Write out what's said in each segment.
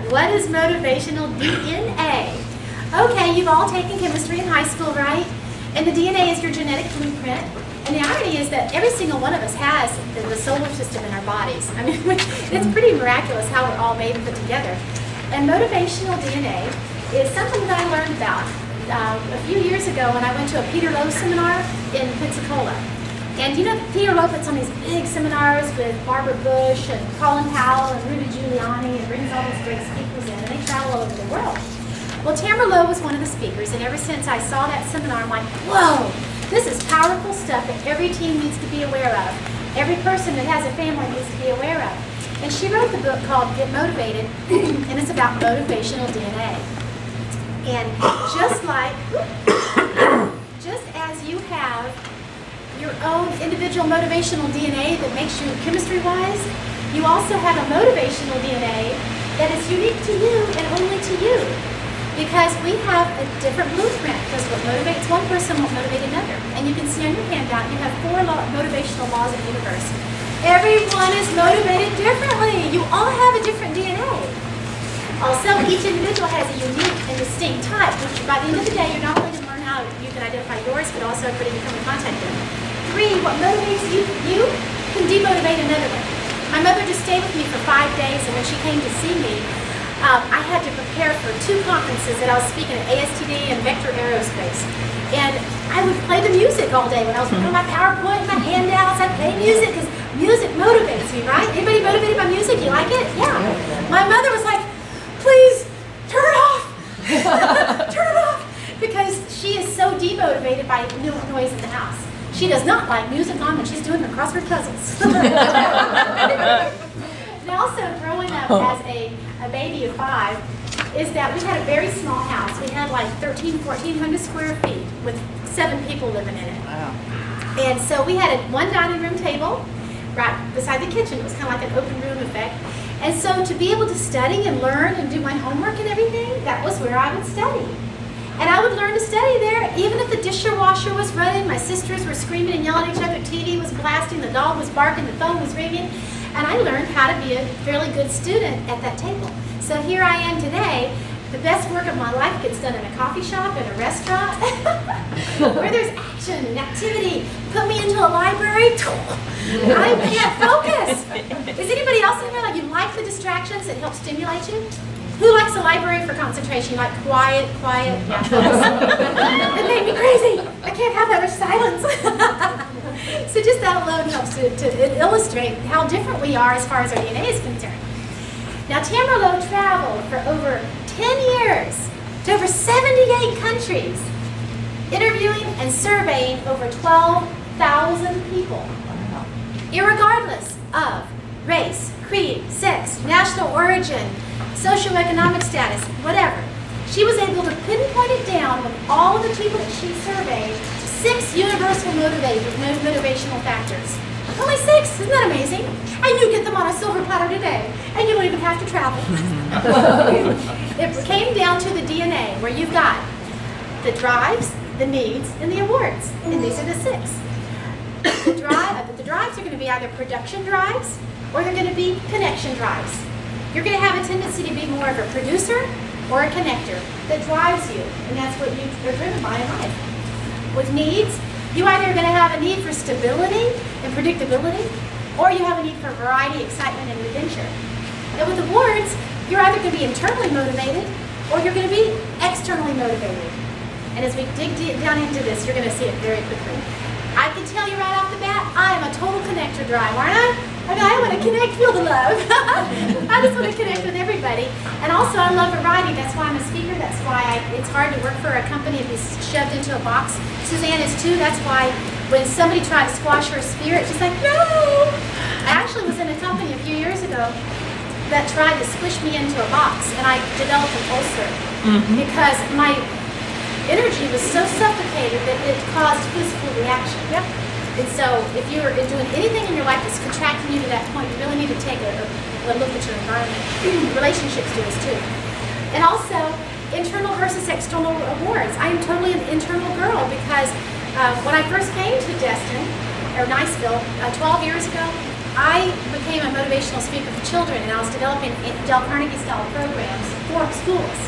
What is motivational DNA? Okay, you've all taken chemistry in high school, right? And the DNA is your genetic blueprint. And the irony is that every single one of us has the solar system in our bodies. I mean, it's pretty miraculous how we're all made and put together. And motivational DNA is something that I learned about a few years ago when I went to a Peter Lowe seminar in Pensacola. And you know, Peter Lowe puts on these big seminars with Barbara Bush and Colin Powell and Rudy Giuliani and brings all these great speakers in, and they travel all over the world. Well, Tamara Lowe was one of the speakers, and ever since I saw that seminar, I'm like, whoa, this is powerful stuff that every team needs to be aware of. Every person that has a family needs to be aware of. And she wrote the book called Get Motivated, and it's about motivational DNA. And just as you have your own individual motivational DNA that makes you chemistry-wise, you also have a motivational DNA that is unique to you and only to you. Because we have a different blueprint, because what motivates one person won't motivate another. And you can see on your handout, you have 4 motivational laws of the universe. Everyone is motivated differently. You all have a different DNA. Also, each individual has a unique and distinct type, which by the end of the day, you're not only going to learn how you can identify yours, but also everybody can come in contact with. 3, what motivates you can demotivate another one. My mother just stayed with me for 5 days, and when she came to see me, I had to prepare for 2 conferences that I was speaking at ASTD and Vector Aerospace. And I would play the music all day when I was working on my PowerPoint, my handouts. I'd play music because music motivates me, right? Anybody motivated by music? You like it? Yeah. My mother was like, please, turn it off. Turn it off. Because she is so demotivated by noise in the house. She does not like music on when she's doing her crossword puzzles. And also, growing up as a baby of 5, is that we had a very small house. We had like 1,400 square feet with 7 people living in it. Wow. And so we had one dining room table right beside the kitchen. It was kind of like an open room effect. And so to be able to study and learn and do my homework and everything, that was where I would study. And I would learn to study there, even if the dishwasher was running, my sisters were screaming and yelling at each other, TV was blasting, the dog was barking, the phone was ringing. And I learned how to be a fairly good student at that table. So here I am today. The best work of my life gets done in a coffee shop, in a restaurant, where there's action and activity. Put me into a library, I can't focus. Is anybody else in here like you like the distractions that help stimulate you? Who likes a library for concentration? Like quiet, yeah, focus. It made me crazy. I can't have that much silence. So just that alone helps to illustrate how different we are as far as our DNA is concerned. Now, Tamara Lowe traveled for over 10 years to over 78 countries, interviewing and surveying over 12,000 people, irregardless of race, creed, sex, national origin, socioeconomic status, whatever. She was able to pinpoint it down with all of the people that she surveyed to 6 universal motivational factors. Only 6, isn't that amazing? And you get them on a silver platter today, and you don't even have to travel. It came down to the DNA, where you've got the drives, the needs, and the awards, and these are the 6. The drives are going to be either production drives, or they're going to be connection drives. You're going to have a tendency to be more of a producer or a connector that drives you, and that's what you are driven by in life. With needs, you either are going to have a need for stability and predictability, or you have a need for variety, excitement, and adventure. And with awards, you're either going to be internally motivated, or you're going to be externally motivated. And as we dig down into this, you're going to see it very quickly. I can tell you right off the bat, I am a total connector drive, aren't I? I mean, I want to connect, feel the love. I just want to connect with everybody. And also, I love variety. That's why I'm a speaker. That's why it's hard to work for a company and be shoved into a box. Suzanne is too. That's why when somebody tried to squash her spirit, she's like, no! I actually was in a company a few years ago that tried to squish me into a box, and I developed an ulcer because my energy was so suffocated that it caused physical reaction. Yep. And so if you're doing anything in your life that's contracting you to that point, you really need to take a look at your environment. Relationships do this too. And also, internal versus external awards. I am totally an internal girl because when I first came to Destin, or Niceville, 12 years ago, I became a motivational speaker for children, and I was developing Dale Carnegie-style programs for schools.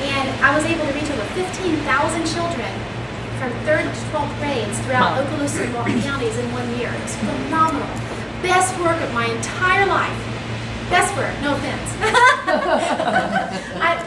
And I was able to reach over 15,000 children from 3rd to 12th grades throughout Okaloosa and Walton counties in 1 year. It was phenomenal. Best work of my entire life. Best work, no offense.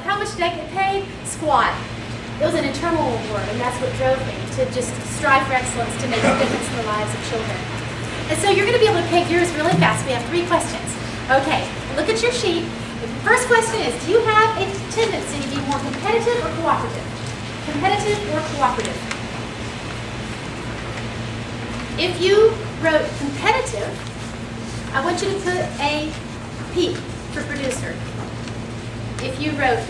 How much did I get paid? Squat. It was an internal award, and that's what drove me to just strive for excellence to make a difference in the lives of children. And so you're going to be able to pick yours really fast. We have 3 questions. Okay, look at your sheet. The first question is, do you have a tendency to be more competitive or cooperative? Competitive or cooperative? If you wrote competitive, I want you to put a P for producer. If you wrote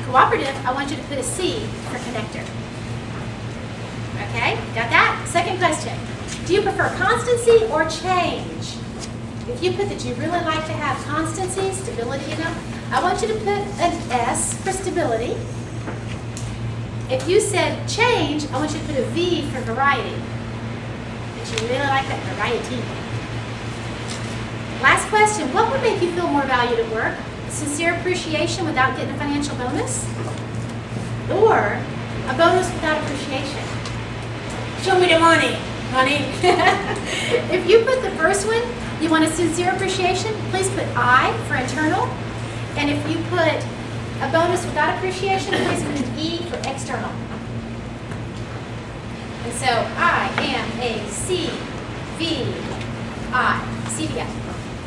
cooperative, I want you to put a C for connector. Okay, got that? Second question. Do you prefer constancy or change? If you put that you really like to have constancy, stability, I want you to put an S for stability. If you said change, I want you to put a V for variety. That you really like that variety. Last question, what would make you feel more valued at work? Sincere appreciation without getting a financial bonus? Or a bonus without appreciation? Show me the money, honey. If you put the first one, you want a sincere appreciation, please put I for internal. And if you put a bonus without appreciation, please put an E for external. And so I am a CVI. CVI.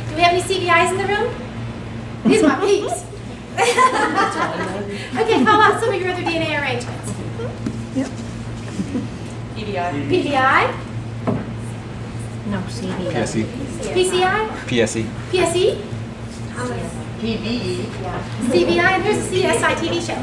Do we have any CVIs in the room? These are my peeps. Okay, call out some of your other DNA arrangements. Yep. PDI. PDI? No, CVI. PSE. PCI? PSE. PSE? PBE. CVI, and here's a CSI TV show.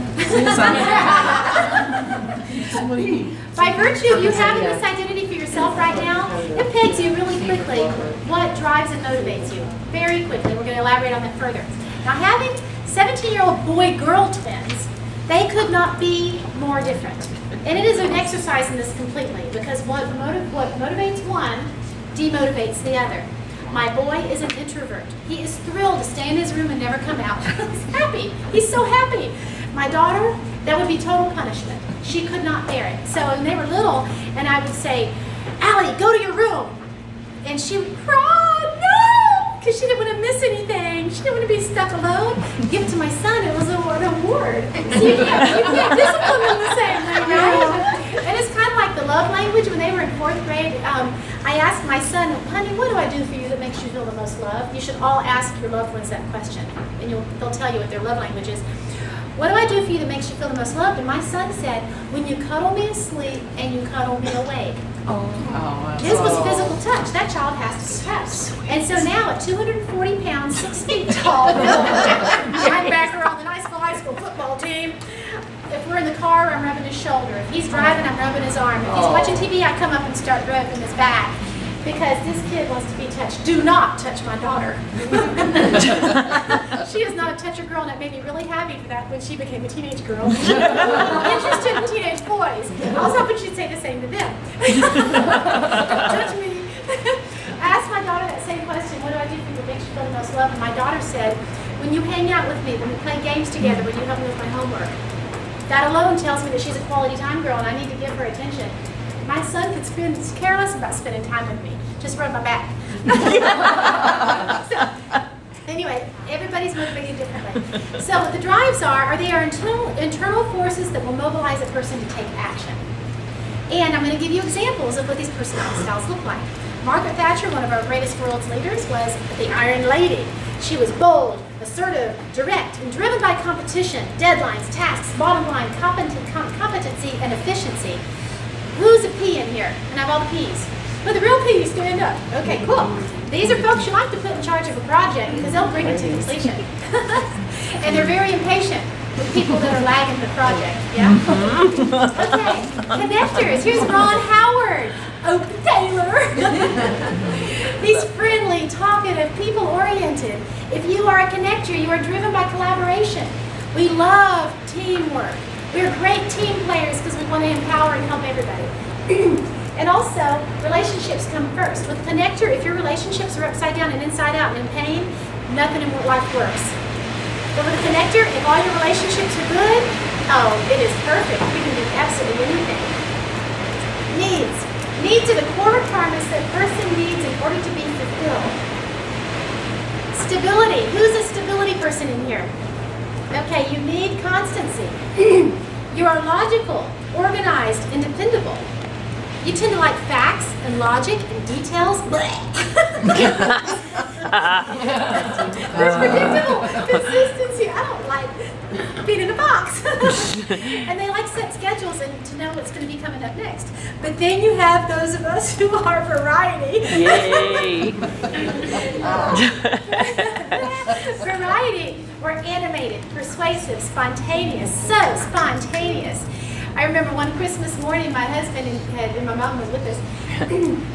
By virtue of you having this identity for yourself right now, it pegs you really quickly what drives and motivates you. Very quickly. We're going to elaborate on that further. Now, having 17-year-old boy-girl twins, they could not be more different. And it is an exercise in this completely, because what motivates one demotivates the other. My boy is an introvert. He is thrilled to stay in his room and never come out. He's happy. He's so happy. My daughter, that would be total punishment. She could not bear it. So when they were little, and I would say, Allie, go to your room. And she would cry, no, because she didn't want to miss anything. She didn't want to be stuck alone. Give it to my son, it was an award. So you can't discipline them the same way, right? And it's kind of like the love language. When they were in 4th grade, I asked my son, honey, what do I do for you that makes you feel the most love? You should all ask your loved ones that question, and they'll tell you what their love language is. What do I do for you that makes you feel the most loved? And my son said, when you cuddle me asleep and you cuddle me awake. This was physical touch. That child has to be touched. And so now at 240 pounds, 6 feet tall, linebacker on the high school football team, if we're in the car, I'm rubbing his shoulder. If he's driving, I'm rubbing his arm. If he's watching TV, I come up and start rubbing his back. Because this kid wants to be touched. Do not touch my daughter. She is not a toucher girl, and it made me really happy for that when she became a teenage girl. Interested in teenage boys. I was hoping she'd say the same to them. Don't touch me. I asked my daughter that same question, what do I do for you that makes you feel the most love? And my daughter said, when you hang out with me, when we play games together, when you help me with my homework, that alone tells me that she's a quality time girl and I need to give her attention. My son could is careless about spending time with me. Just rub my back. So, anyway, everybody's motivated differently. So what the drives are they are internal forces that will mobilize a person to take action. And I'm going to give you examples of what these personality styles look like. Margaret Thatcher, one of our greatest world's leaders, was the Iron Lady. She was bold, assertive, direct, and driven by competition, deadlines, tasks, bottom line, competency, and efficiency. Who's a P in here? And I have all the P's. Well, the real P's stand up. Okay, cool. These are folks you like to put in charge of a project because they'll bring it to completion. And they're very impatient with people that are lagging the project. Yeah? Okay, connectors. Here's Ron Howard. Open Taylor. These friendly, talkative, people-oriented. If you are a connector, you are driven by collaboration. We love teamwork. We're great team players because we want to empower and help everybody. And also, relationships come first. With Connector, if your relationships are upside down and inside out and in pain, nothing in life works. But with Connector, if all your relationships are good, oh, it is perfect. You can do absolutely anything. Needs. Needs are the core requirements that a person needs in order to be fulfilled. Stability. Who's a stability person in here? Okay, you need constancy. You are logical, organized, and dependable. You tend to like facts and logic and details. There's predictable consistency. I don't like being in a box. And they like set schedules and to know what's going to be coming up next. But then you have those of us who are variety. Yay! Variety. We're animated, persuasive, spontaneous, so spontaneous. I remember one Christmas morning, my husband and my mom was with us.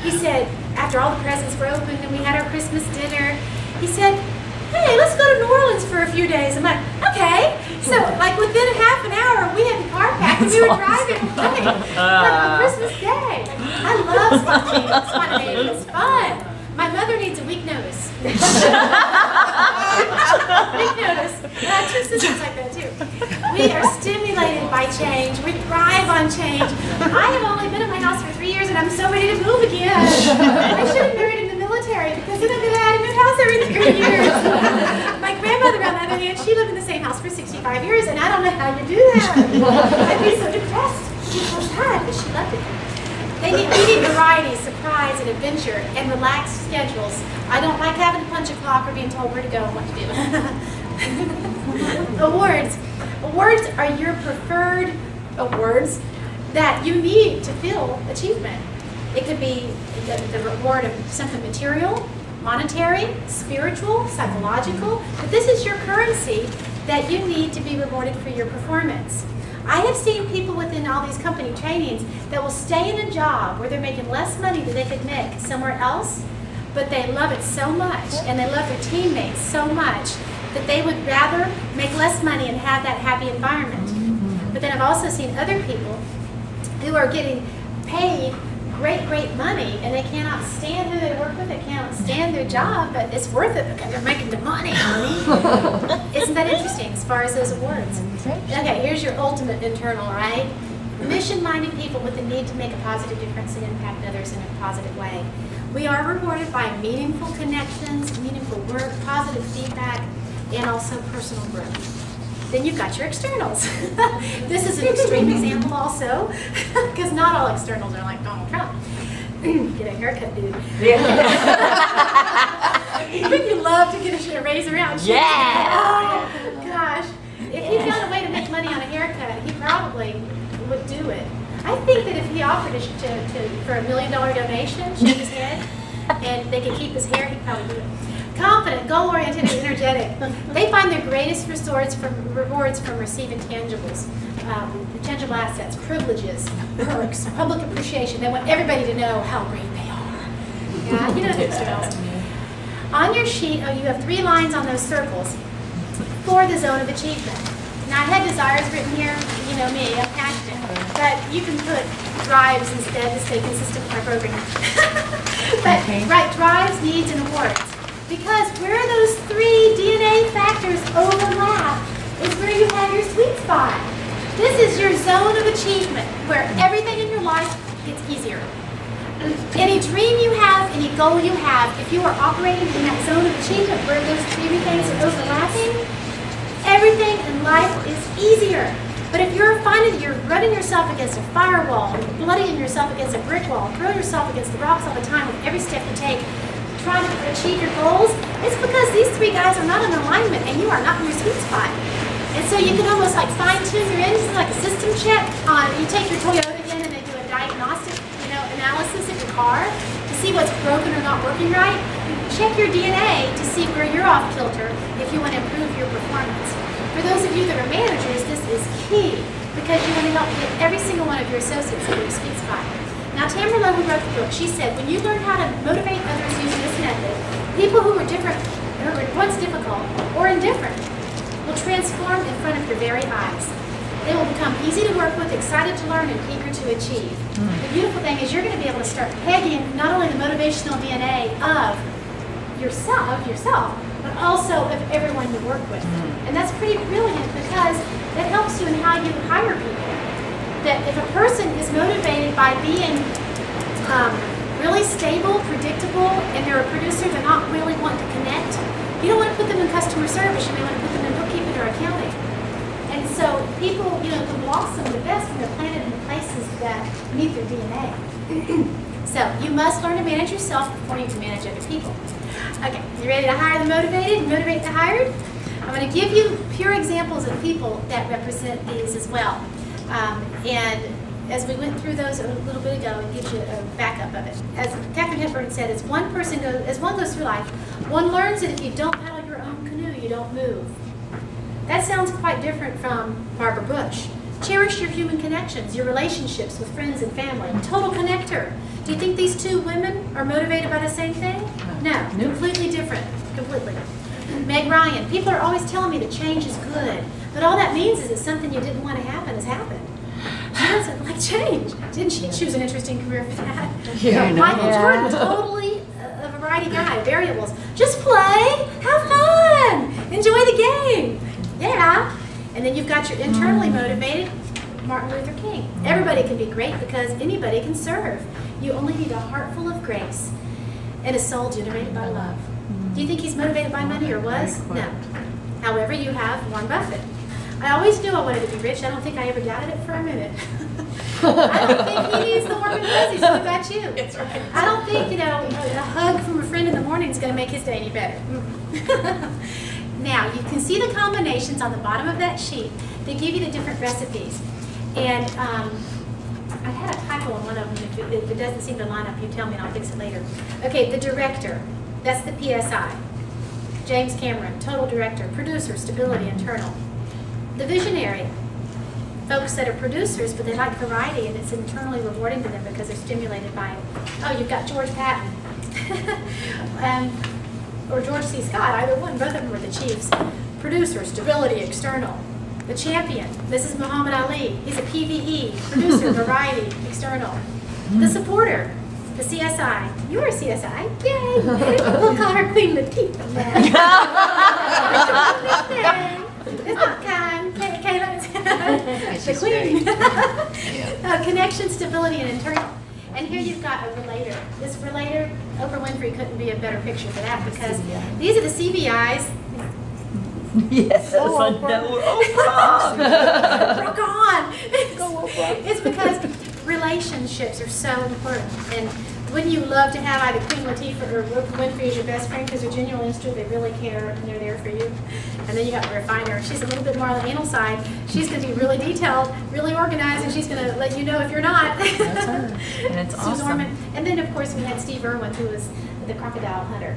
He said, after all the presents were opened and we had our Christmas dinner, he said, hey, let's go to New Orleans for a few days. I'm like, okay. So, like within half an hour, we had the car packed and we were driving away on Christmas Day. I love spontaneous. Spontaneous. It's fun. My mother needs a week notice. Week notice. I have two sisters like that too. We are stimulated by change. We thrive on change. I have only been in my house for 3 years and I'm so ready to move again. I should have married in the military because then I've been out of a new house every 3 years. My grandmother, on the other hand, she lived in the same house for 65 years and I don't know how you do that. I'd be so depressed. She's so sad, but she loved it. We need variety, surprise, and adventure, and relaxed schedules. I don't like having to punch a clock or being told where to go and what to do. Awards. Awards are your preferred awards that you need to feel achievement. It could be the reward of something material, monetary, spiritual, psychological, but this is your currency that you need to be rewarded for your performance. I have seen people within all these company trainings that will stay in a job where they're making less money than they could make somewhere else, but they love it so much and they love their teammates so much that they would rather make less money and have that happy environment. But then I've also seen other people who are getting paid great money and they cannot stand who they work with, they cannot stand their job, but it's worth it because they're making the money, honey. Isn't that interesting as far as those awards? Okay, here's your ultimate internal, right? Mission-minded people with the need to make a positive difference and impact others in a positive way. We are rewarded by meaningful connections, meaningful work, positive feedback, and also personal growth. Then you've got your externals. This is an extreme example also, because not all externals are like Donald Trump. Get a haircut, dude. Yeah. Wouldn't you love to get a raise around? Yeah. Oh, gosh. If he found a way to make money on a haircut, he probably would do it. I think that if he offered for $1 million donation, shake his head, and they could keep his hair, he'd probably do it. Confident, goal-oriented, and energetic. They find their greatest rewards from receiving tangibles, tangible assets, privileges, perks, public appreciation. They want everybody to know how great they are. Yeah, you know the externals. On your sheet, you have 3 lines on those circles for the zone of achievement. Now, I had desires written here. You know me, I'm passionate. But you can put drives instead to stay consistent with my program. But, right, drives, needs, and awards. Because where those 3 DNA factors overlap is where you have your sweet spot. This is your zone of achievement, where everything in your life gets easier. Any dream you have, any goal you have, if you are operating in that zone of achievement where those 3 things are overlapping, everything in life is easier. But if you're finding that you're running yourself against a firewall, bloodying yourself against a brick wall, throwing yourself against the rocks all the time with every step you take, trying to achieve your goals, it's because these 3 guys are not in alignment and you are not in your sweet spot. And so you can almost like fine-tune your engine like a system check on, you take your Toyota in and they do a diagnostic, analysis of your car to see what's broken or not working right. Check your DNA to see where you're off kilter if you want to improve your performance. For those of you that are managers, this is key because you want to help get every single one of your associates in your sweet spot. Now, Tamara Lowe, who wrote the book, she said, when you learn how to motivate others using this method, people who were once difficult or indifferent will transform in front of your very eyes. They will become easy to work with, excited to learn, and eager to achieve. The beautiful thing is you're going to be able to start pegging not only the motivational DNA of yourself, but also of everyone you work with. And that's pretty brilliant because that helps you in how you hire people. That if a person is motivated by being really stable, predictable, and they're a producer, they're not really wanting to connect, you don't want to put them in customer service, you may want to put them in bookkeeping or accounting. And so people, can blossom the best when they're planted in places that meet their DNA. So you must learn to manage yourself before you can manage other people. Okay, you ready to hire the motivated and motivate the hired? I'm going to give you pure examples of people that represent these as well. And as we went through those a little bit ago, it gives you a backup of it. As Catherine Hepburn said, as one goes through life, one learns that if you don't paddle your own canoe, you don't move. That sounds quite different from Barbara Bush. Cherish your human connections, your relationships with friends and family. Total connector. Do you think these two women are motivated by the same thing? No, completely different. Completely. Meg Ryan, people are always telling me that change is good, but all that means is that something you didn't want to happen has happened. She doesn't like change. Didn't she choose an interesting career for that? Yeah, Michael Jordan, totally a variety guy. Variables. Just play, have fun, enjoy the game. Yeah. And then you've got your internally motivated Martin Luther King. Everybody can be great because anybody can serve. You only need a heart full of grace and a soul generated by love. Do you think he's motivated by money or was? No. However, you have Warren Buffett. I always knew I wanted to be rich. I don't think I ever doubted it for a minute. I don't think he needs the warm and fuzzies. What about you? That's right. I don't think, a hug from a friend in the morning is going to make his day any better. Now, you can see the combinations on the bottom of that sheet. They give you the different recipes. And I had a typo on one of them. If it doesn't seem to line up, you tell me and I'll fix it later. Okay, the director. That's the PSI. James Cameron, total director. Producer, stability, internal. The visionary. Folks that are producers, but they like variety, and it's internally rewarding to them because they're stimulated by it. Oh, you've got George Patton. Or George C. Scott, either one. Both of them were the Chiefs. Producer, stability, external. The champion. This is Muhammad Ali. He's a PVE. Producer, variety, external. The supporter. The CSI. You're a CSI. Yay! We'll call her Queen Latifah now. It's not kind. The Queen. Connection, stability, and internal. And here you've got a relator. This relator, Oprah Winfrey couldn't be a better picture for that because these are the CBIs. Yes, I know. Oprah! Rock on! It's because relationships are so important. And wouldn't you love to have either Queen Latifah or Oprah Winfrey as your best friend because they're genuinely interested, they really care, and they're there for you? And then you got the refiner. She's a little bit more on the anal side. She's going to be really detailed, really organized, and she's going to let you know if you're not. That's her. And it's Susan awesome. Orman. And then, of course, we had Steve Irwin, who was the crocodile hunter.